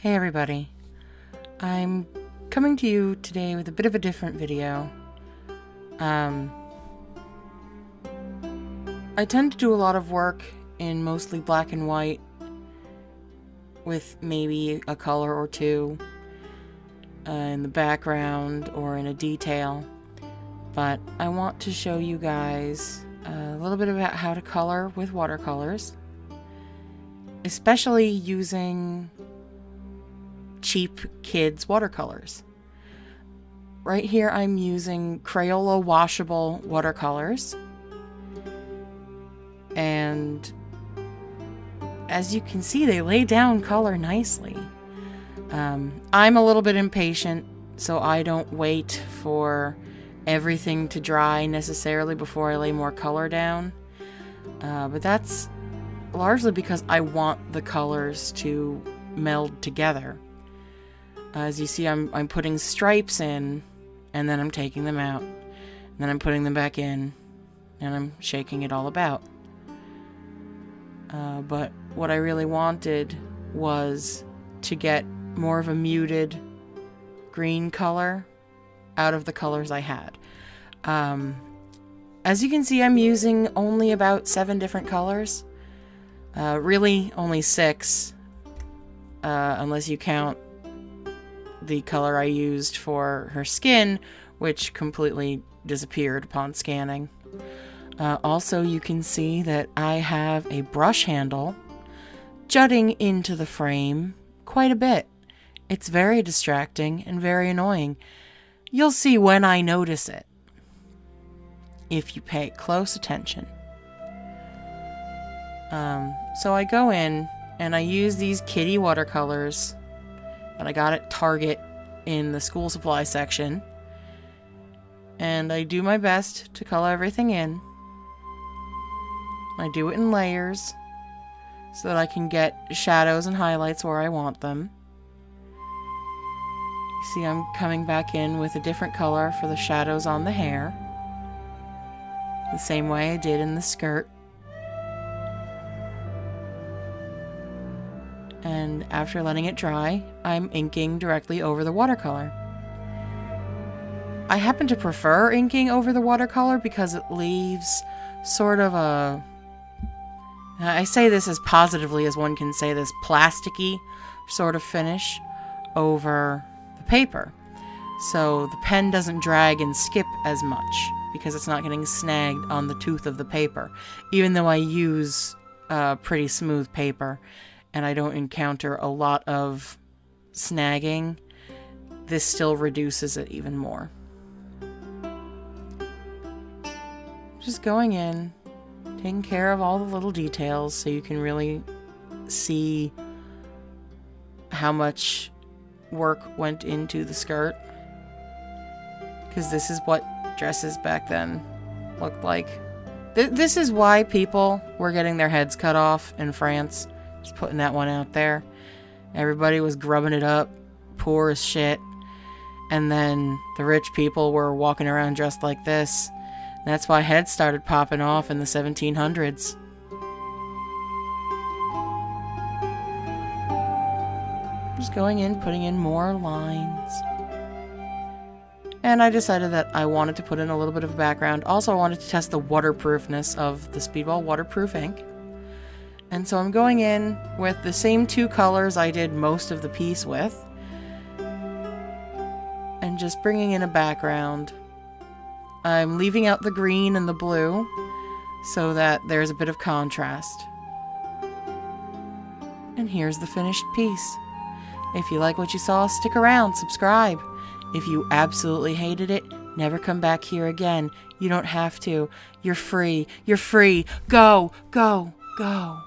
Hey everybody, I'm coming to you today with a bit of a different video. I tend to do a lot of work in mostly black and white with maybe a color or two in the background or in a detail, but I want to show you guys a little bit about how to color with watercolors, especially using cheap kids watercolors. Right here I'm using crayola washable watercolors, and as you can see they lay down color nicely. I'm a little bit impatient, so I don't wait for everything to dry necessarily before I lay more color down, but that's largely because I want the colors to meld together. As you see, I'm putting stripes in, and then I'm taking them out, and then I'm putting them back in, and I'm shaking it all about. But what I really wanted was to get more of a muted green color out of the colors I had. As you can see, I'm using only about 7 different colors. Really only 6, unless you count the color I used for her skin, which completely disappeared upon scanning. Also, you can see that I have a brush handle jutting into the frame quite a bit. It's very distracting and very annoying. You'll see when I notice it, if you pay close attention. So I go in and I use these kiddie watercolors that I got at Target in the school supply section, and I do my best to color everything in. I do it in layers so that I can get shadows and highlights where I want them. You see, I'm coming back in with a different color for the shadows on the hair, the same way I did in the skirt. And after letting it dry, I'm inking directly over the watercolor. I happen to prefer inking over the watercolor because it leaves sort of a... I say this as positively as one can say this, plasticky sort of finish over the paper. So the pen doesn't drag and skip as much because it's not getting snagged on the tooth of the paper. Even though I use pretty smooth paper and I don't encounter a lot of snagging, this still reduces it even more. Just going in, taking care of all the little details so you can really see how much work went into the skirt. Because this is what dresses back then looked like. This is why people were getting their heads cut off in France. Just putting that one out there. Everybody was grubbing it up, poor as shit. And then the rich people were walking around dressed like this. That's why heads started popping off in the 1700s. Just going in, putting in more lines. And I decided that I wanted to put in a little bit of a background. Also, I wanted to test the waterproofness of the Speedball waterproof ink. And so I'm going in with the same 2 colors I did most of the piece with, and just bringing in a background. I'm leaving out the green and the blue so that there's a bit of contrast. And here's the finished piece. If you like what you saw, stick around, subscribe. If you absolutely hated it, never come back here again. You don't have to. You're free. You're free. Go, go, go.